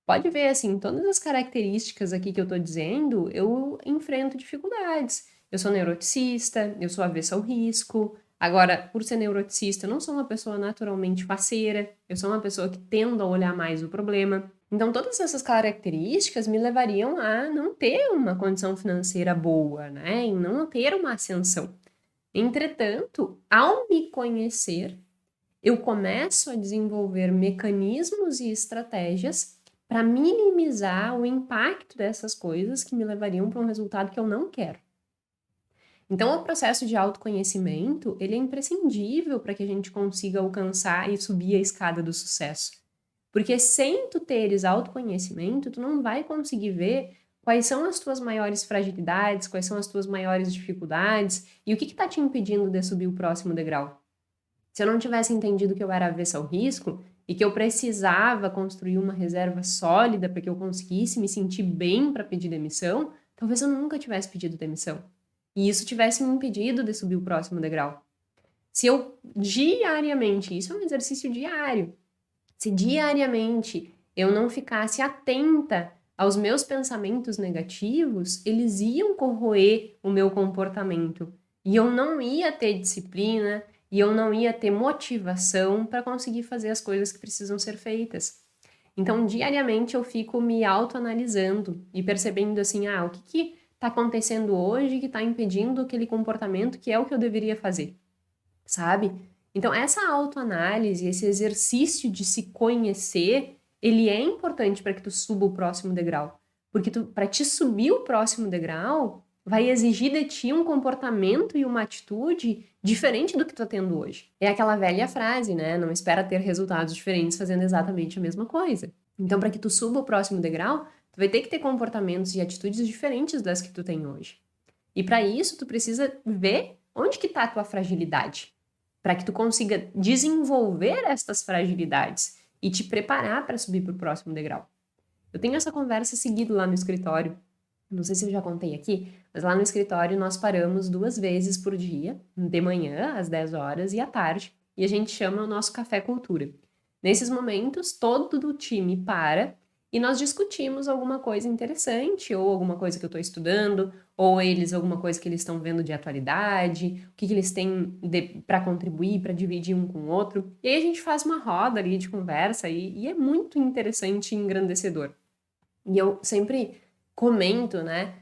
Pode ver, assim, todas as características aqui que eu tô dizendo, eu enfrento dificuldades. Eu sou neuroticista, eu sou avessa ao risco. Agora, por ser neuroticista, eu não sou uma pessoa naturalmente faceira, eu sou uma pessoa que tendo a olhar mais o problema. Então, todas essas características me levariam a não ter uma condição financeira boa, né? Em não ter uma ascensão. Entretanto, ao me conhecer, eu começo a desenvolver mecanismos e estratégias para minimizar o impacto dessas coisas que me levariam para um resultado que eu não quero. Então, o processo de autoconhecimento, ele é imprescindível para que a gente consiga alcançar e subir a escada do sucesso. Porque sem tu teres autoconhecimento, tu não vai conseguir ver quais são as tuas maiores fragilidades, quais são as tuas maiores dificuldades e o que está te impedindo de subir o próximo degrau. Se eu não tivesse entendido que eu era avessa ao risco e que eu precisava construir uma reserva sólida para que eu conseguisse me sentir bem para pedir demissão, talvez eu nunca tivesse pedido demissão. E isso tivesse me impedido de subir o próximo degrau. Se eu diariamente, isso é um exercício diário, se diariamente eu não ficasse atenta aos meus pensamentos negativos, eles iam corroer o meu comportamento. E eu não ia ter disciplina, e eu não ia ter motivação para conseguir fazer as coisas que precisam ser feitas. Então, diariamente eu fico me autoanalisando e percebendo assim, o que está acontecendo hoje que está impedindo aquele comportamento que é o que eu deveria fazer, sabe? Então, essa autoanálise, esse exercício de se conhecer, ele é importante para que tu suba o próximo degrau. Porque para te subir o próximo degrau, vai exigir de ti um comportamento e uma atitude diferente do que tu tá tendo hoje. É aquela velha frase, né? Não espera ter resultados diferentes fazendo exatamente a mesma coisa. Então, para que tu suba o próximo degrau, tu vai ter que ter comportamentos e atitudes diferentes das que tu tem hoje. E para isso, tu precisa ver onde que tá a tua fragilidade, para que tu consiga desenvolver estas fragilidades e te preparar para subir para o próximo degrau. Eu tenho essa conversa seguida lá no escritório. Não sei se eu já contei aqui, mas lá no escritório nós paramos 2 vezes por dia, de manhã, às 10 horas, e à tarde, e a gente chama o nosso café cultura. Nesses momentos, todo o time para e nós discutimos alguma coisa interessante, ou alguma coisa que eu estou estudando, ou eles alguma coisa que eles estão vendo de atualidade, o que eles têm para contribuir, para dividir um com o outro. E aí a gente faz uma roda ali de conversa e é muito interessante e engrandecedor. E eu sempre comento, né,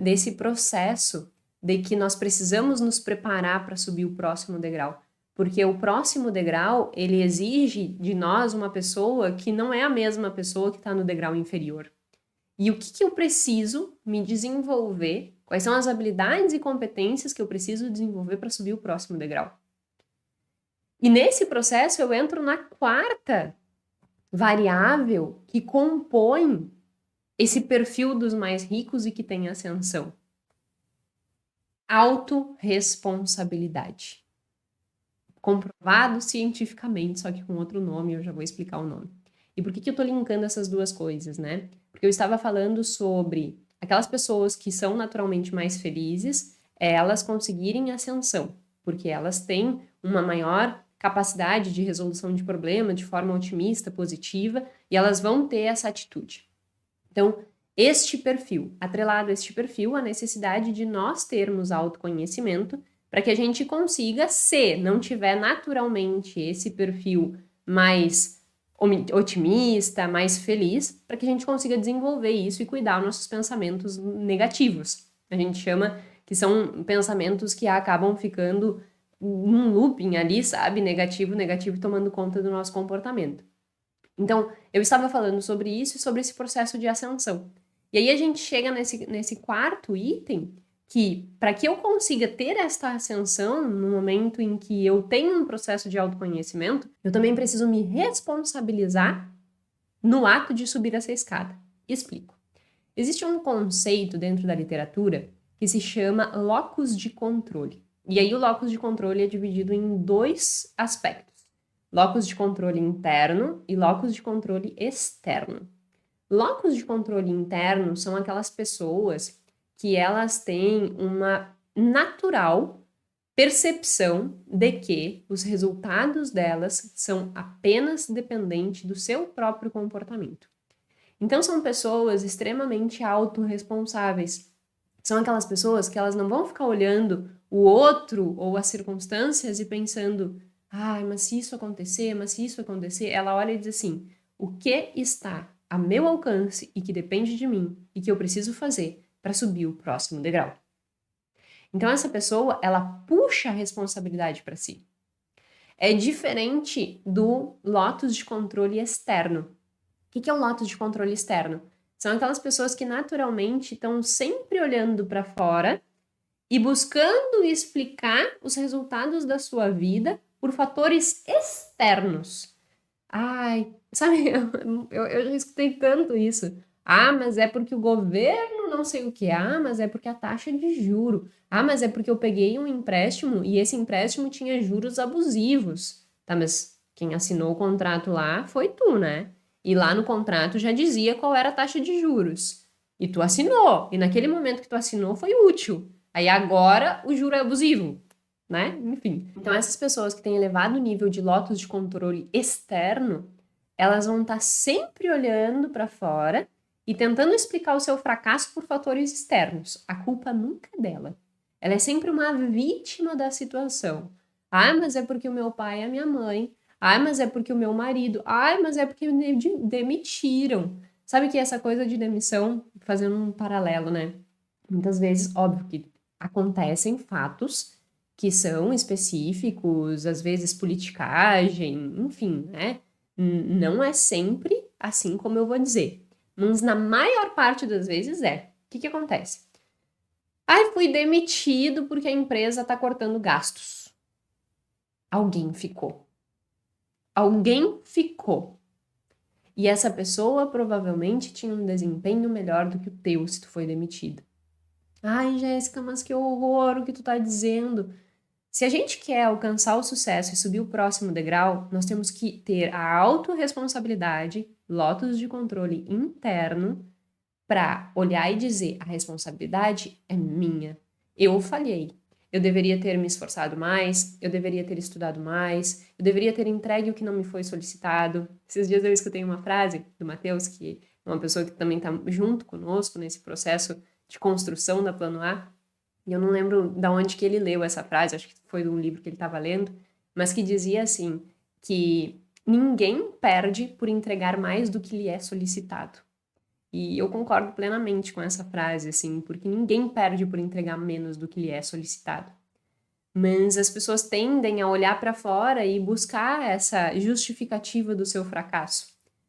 desse processo de que nós precisamos nos preparar para subir o próximo degrau. Porque o próximo degrau, ele exige de nós uma pessoa que não é a mesma pessoa que está no degrau inferior. E o que eu preciso me desenvolver? Quais são as habilidades e competências que eu preciso desenvolver para subir o próximo degrau? E nesse processo eu entro na 4ª variável que compõe esse perfil dos mais ricos e que tem ascensão. Autorresponsabilidade. Comprovado cientificamente, só que com outro nome, eu já vou explicar o nome. E por que eu tô linkando essas duas coisas, né? Porque eu estava falando sobre aquelas pessoas que são naturalmente mais felizes, elas conseguirem ascensão, porque elas têm uma maior capacidade de resolução de problema de forma otimista, positiva, e elas vão ter essa atitude. Então, este perfil, atrelado a este perfil, a necessidade de nós termos autoconhecimento para que a gente consiga, se não tiver naturalmente esse perfil mais otimista, mais feliz, para que a gente consiga desenvolver isso e cuidar dos nossos pensamentos negativos. A gente chama que são pensamentos que acabam ficando num looping ali, sabe? Negativo, negativo, tomando conta do nosso comportamento. Então, eu estava falando sobre isso e sobre esse processo de ascensão. E aí a gente chega nesse 4º item, que para que eu consiga ter esta ascensão no momento em que eu tenho um processo de autoconhecimento, eu também preciso me responsabilizar no ato de subir essa escada. Explico. Existe um conceito dentro da literatura que se chama locus de controle. E aí o locus de controle é dividido em 2 aspectos: locus de controle interno e locus de controle externo. Locus de controle interno são aquelas pessoas que elas têm uma natural percepção de que os resultados delas são apenas dependentes do seu próprio comportamento. Então são pessoas extremamente autorresponsáveis. São aquelas pessoas que elas não vão ficar olhando o outro ou as circunstâncias e pensando, mas se isso acontecer, ela olha e diz assim, o que está a meu alcance e que depende de mim e que eu preciso fazer para subir o próximo degrau. Então essa pessoa, ela puxa a responsabilidade para si. é diferente do lotus de controle externo. O que é o lotus de controle externo? São aquelas pessoas que naturalmente estão sempre olhando para fora e buscando explicar os resultados da sua vida por fatores externos. Ai, sabe, eu já escutei tanto isso. Ah, mas é porque o governo não sei o que. Ah, mas é porque a taxa de juro. Ah, mas é porque eu peguei um empréstimo e esse empréstimo tinha juros abusivos. Tá, mas quem assinou o contrato lá foi tu, né? E lá no contrato já dizia qual era a taxa de juros. E tu assinou. E naquele momento que tu assinou foi útil. Aí agora o juro é abusivo, né? Enfim. Então essas pessoas que têm elevado nível de lotus de controle externo, elas vão estar sempre olhando para fora e tentando explicar o seu fracasso por fatores externos. A culpa nunca é dela. Ela é sempre uma vítima da situação. Ah, mas é porque o meu pai e a minha mãe. Ah, mas é porque o meu marido. Ah, mas é porque me demitiram. Sabe que essa coisa de demissão, fazendo um paralelo, né? Muitas vezes, óbvio que acontecem fatos que são específicos, às vezes politicagem, enfim, né? Não é sempre assim como eu vou dizer, mas na maior parte das vezes é. O que acontece? Ai, fui demitido porque a empresa está cortando gastos. Alguém ficou. Alguém ficou. E essa pessoa provavelmente tinha um desempenho melhor do que o teu se tu foi demitida. Ai, Jéssica, mas que horror o que tu tá dizendo. Se a gente quer alcançar o sucesso e subir o próximo degrau, nós temos que ter a autorresponsabilidade, lotus de controle interno, para olhar e dizer: a responsabilidade é minha. Eu falhei. Eu deveria ter me esforçado mais, eu deveria ter estudado mais, eu deveria ter entregue o que não me foi solicitado. Esses dias eu escutei uma frase do Matheus, que é uma pessoa que também está junto conosco nesse processo de construção da Plano A, e eu não lembro de onde que ele leu essa frase, acho que foi de um livro que ele estava lendo, mas que dizia assim, que ninguém perde por entregar mais do que lhe é solicitado. E eu concordo plenamente com essa frase, assim, porque ninguém perde por entregar menos do que lhe é solicitado. Mas as pessoas tendem a olhar para fora e buscar essa justificativa do seu fracasso.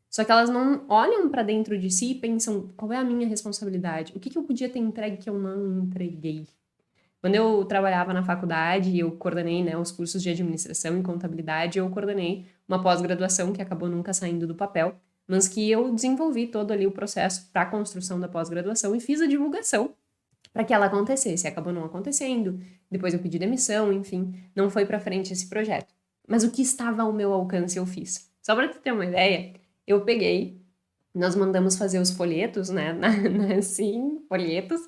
Só que elas não olham para dentro de si e pensam: qual é a minha responsabilidade? O que eu podia ter entregue que eu não entreguei? Quando eu trabalhava na faculdade, eu coordenei, né, os cursos de administração e contabilidade, eu coordenei uma pós-graduação que acabou nunca saindo do papel, mas que eu desenvolvi todo ali o processo para a construção da pós-graduação e fiz a divulgação para que ela acontecesse. Acabou não acontecendo, depois eu pedi demissão, enfim, não foi para frente esse projeto. Mas o que estava ao meu alcance eu fiz. Só para tu ter uma ideia, eu peguei, nós mandamos fazer os folhetos, né, assim, folhetos,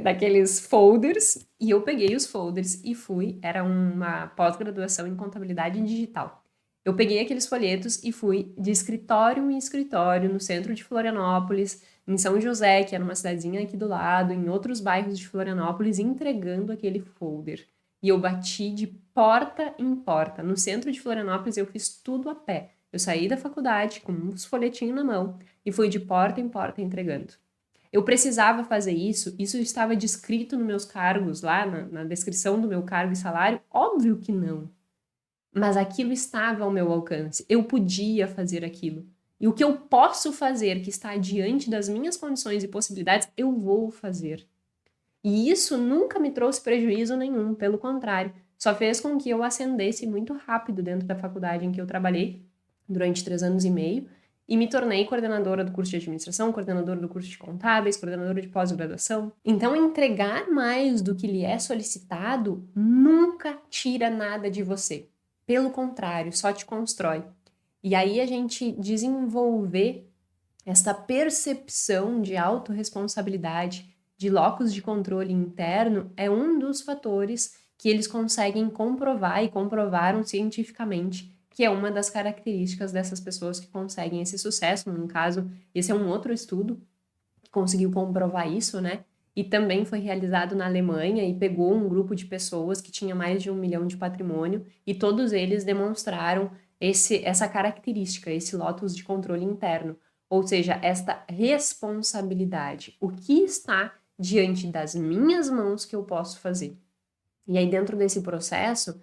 daqueles folders, e eu peguei os folders e fui, era uma pós-graduação em contabilidade digital. Eu peguei aqueles folhetos e fui de escritório em escritório no centro de Florianópolis, em São José, que era uma cidadezinha aqui do lado, em outros bairros de Florianópolis, entregando aquele folder. E eu bati de porta em porta. No centro de Florianópolis eu fiz tudo a pé. Eu saí da faculdade com uns folhetinhos na mão e fui de porta em porta entregando. Eu precisava fazer isso estava descrito nos meus cargos, lá na descrição do meu cargo e salário? Óbvio que não. Mas aquilo estava ao meu alcance, eu podia fazer aquilo. E o que eu posso fazer, que está diante das minhas condições e possibilidades, eu vou fazer. E isso nunca me trouxe prejuízo nenhum, pelo contrário, só fez com que eu ascendesse muito rápido dentro da faculdade em que eu trabalhei durante 3 anos e meio, e me tornei coordenadora do curso de administração, coordenadora do curso de contábeis, coordenadora de pós-graduação. Então, entregar mais do que lhe é solicitado nunca tira nada de você. Pelo contrário, só te constrói. E aí a gente desenvolver essa percepção de autorresponsabilidade, de locus de controle interno, é um dos fatores que eles conseguem comprovar e comprovaram cientificamente, que é uma das características dessas pessoas que conseguem esse sucesso. No caso, esse é um outro estudo que conseguiu comprovar isso, né? E também foi realizado na Alemanha e pegou um grupo de pessoas que tinha mais de 1 milhão de patrimônio e todos eles demonstraram essa característica, esse lotus de controle interno, ou seja, esta responsabilidade. O que está diante das minhas mãos que eu posso fazer? E aí, dentro desse processo,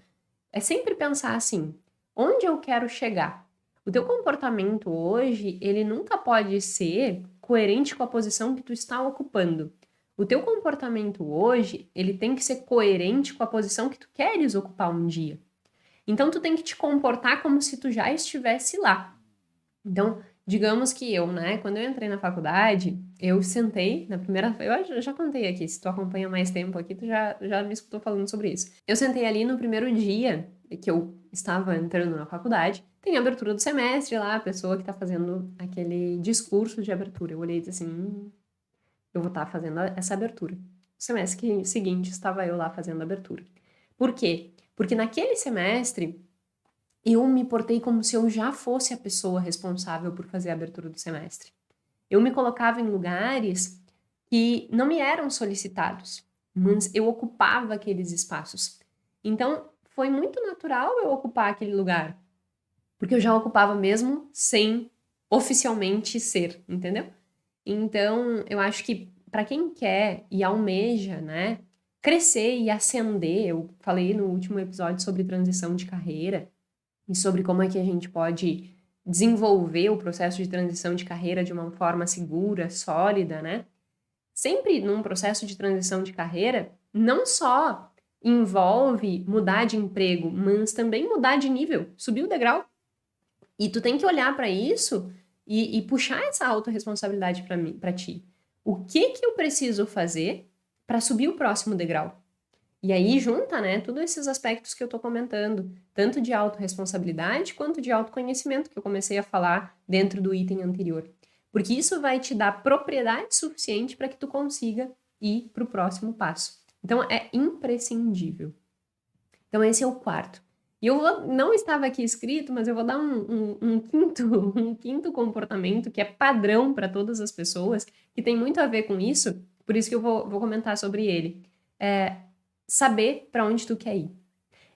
é sempre pensar assim, onde eu quero chegar? O teu comportamento hoje, ele nunca pode ser coerente com a posição que tu está ocupando. O teu comportamento hoje, ele tem que ser coerente com a posição que tu queres ocupar um dia. Então, tu tem que te comportar como se tu já estivesse lá. Então, digamos que eu, né, quando eu entrei na faculdade, eu sentei na primeira... Eu já contei aqui, se tu acompanha mais tempo aqui, tu já me escutou falando sobre isso. Eu sentei ali no primeiro dia que eu estava entrando na faculdade, tem a abertura do semestre lá, a pessoa que tá fazendo aquele discurso de abertura. Eu olhei e disse assim, eu vou estar fazendo essa abertura. No semestre seguinte, estava eu lá fazendo a abertura. Por quê? Porque naquele semestre, eu me portei como se eu já fosse a pessoa responsável por fazer a abertura do semestre. Eu me colocava em lugares que não me eram solicitados, mas eu ocupava aqueles espaços. Então, foi muito natural eu ocupar aquele lugar, porque eu já ocupava mesmo sem oficialmente ser, entendeu? Então, eu acho que para quem quer e almeja, né, crescer e ascender, eu falei no último episódio sobre transição de carreira, e sobre como é que a gente pode desenvolver o processo de transição de carreira de uma forma segura, sólida, né? Sempre num processo de transição de carreira, não só envolve mudar de emprego, mas também mudar de nível, subir o degrau. E tu tem que olhar para isso e puxar essa autorresponsabilidade para ti. O que que eu preciso fazer para subir o próximo degrau? E aí junta, né, todos esses aspectos que eu tô comentando, tanto de autorresponsabilidade quanto de autoconhecimento, que eu comecei a falar dentro do item anterior. Porque isso vai te dar propriedade suficiente para que tu consiga ir para o próximo passo. Então é imprescindível. Então esse é o quarto. E não estava aqui escrito, mas eu vou dar um quinto comportamento que é padrão para todas as pessoas, que tem muito a ver com isso, por isso que eu vou comentar sobre ele. Saber para onde tu quer ir.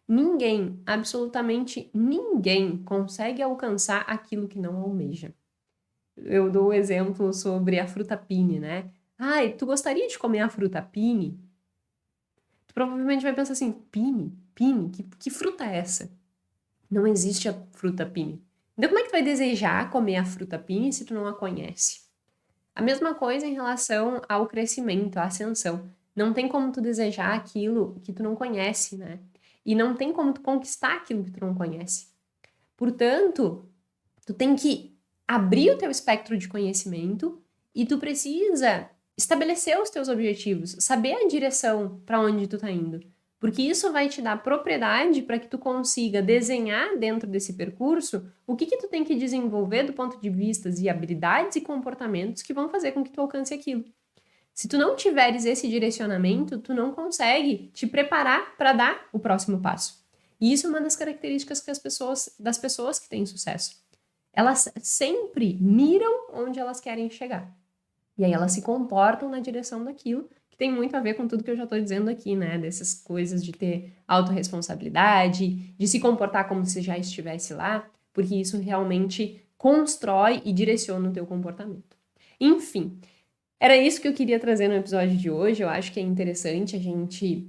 Ninguém, absolutamente ninguém, consegue alcançar aquilo que não almeja. Eu dou o exemplo sobre a fruta pine, né? Ai, tu gostaria de comer a fruta pine? Tu provavelmente vai pensar assim, pine? Pine? Que fruta é essa? Não existe a fruta pine. Então como é que tu vai desejar comer a fruta pine se tu não a conhece? A mesma coisa em relação ao crescimento, à ascensão. Não tem como tu desejar aquilo que tu não conhece, né? E não tem como tu conquistar aquilo que tu não conhece. Portanto, tu tem que abrir o teu espectro de conhecimento e tu precisa estabelecer os teus objetivos, saber a direção para onde tu tá indo. Porque isso vai te dar propriedade para que tu consiga desenhar dentro desse percurso o que tu tem que desenvolver do ponto de vista e habilidades e comportamentos que vão fazer com que tu alcance aquilo. Se tu não tiveres esse direcionamento, tu não consegue te preparar para dar o próximo passo. E isso é uma das características que das pessoas que têm sucesso. Elas sempre miram onde elas querem chegar. E aí elas se comportam na direção daquilo, que tem muito a ver com tudo que eu já estou dizendo aqui, né? Dessas coisas de ter autorresponsabilidade, de se comportar como se já estivesse lá, porque isso realmente constrói e direciona o teu comportamento. Enfim, era isso que eu queria trazer no episódio de hoje. Eu acho que é interessante a gente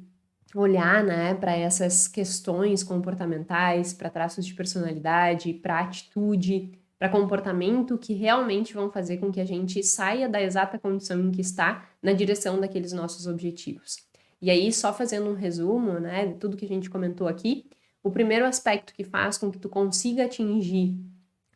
olhar, né, para essas questões comportamentais, para traços de personalidade, para atitude, para comportamento que realmente vão fazer com que a gente saia da exata condição em que está na direção daqueles nossos objetivos. E aí, só fazendo um resumo, né, de tudo que a gente comentou aqui, o primeiro aspecto que faz com que tu consiga atingir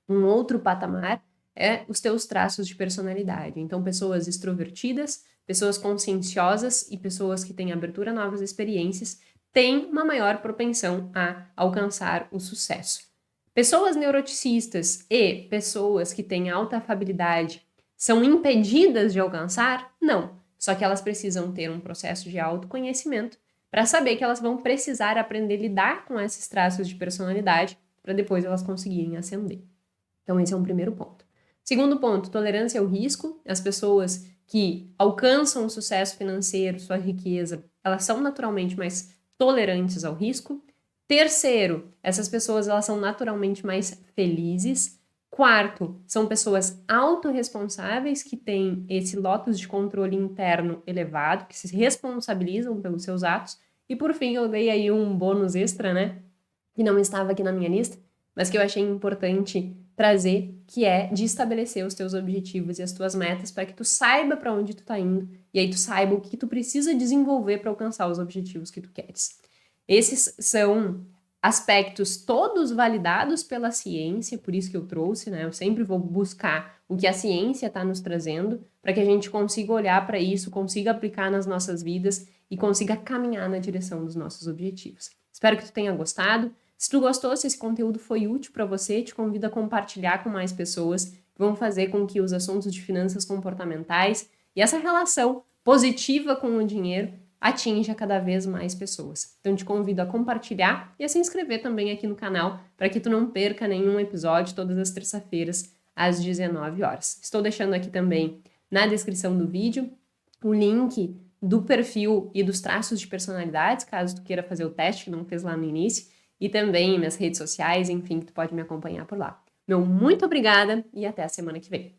um outro patamar é os teus traços de personalidade. Então, pessoas extrovertidas, pessoas conscienciosas e pessoas que têm abertura a novas experiências têm uma maior propensão a alcançar o sucesso. Pessoas neuroticistas e pessoas que têm alta afabilidade são impedidas de alcançar? Não. Só que elas precisam ter um processo de autoconhecimento para saber que elas vão precisar aprender a lidar com esses traços de personalidade para depois elas conseguirem ascender. Então, esse é um primeiro ponto. Segundo ponto, tolerância ao risco. As pessoas que alcançam o sucesso financeiro, sua riqueza, elas são naturalmente mais tolerantes ao risco. Terceiro, essas pessoas elas são naturalmente mais felizes. Quarto, são pessoas autorresponsáveis que têm esse locus de controle interno elevado, que se responsabilizam pelos seus atos. E por fim, eu dei aí um bônus extra, né? que não estava aqui na minha lista, mas que eu achei importante trazer, que é de estabelecer os teus objetivos e as tuas metas para que tu saiba para onde tu tá indo e aí tu saiba o que tu precisa desenvolver para alcançar os objetivos que tu queres. Esses são aspectos todos validados pela ciência, por isso que eu trouxe, né? Eu sempre vou buscar o que a ciência está nos trazendo para que a gente consiga olhar para isso, consiga aplicar nas nossas vidas e consiga caminhar na direção dos nossos objetivos. Espero que tu tenha gostado. Se tu gostou, se esse conteúdo foi útil para você, te convido a compartilhar com mais pessoas que vão fazer com que os assuntos de finanças comportamentais e essa relação positiva com o dinheiro atinja cada vez mais pessoas. Então te convido a compartilhar e a se inscrever também aqui no canal para que tu não perca nenhum episódio todas as terças-feiras às 19 horas. Estou deixando aqui também na descrição do vídeo o link do perfil e dos traços de personalidades, caso tu queira fazer o teste que não fez lá no início, e também minhas redes sociais, enfim, que tu pode me acompanhar por lá. Meu muito obrigada e até a semana que vem.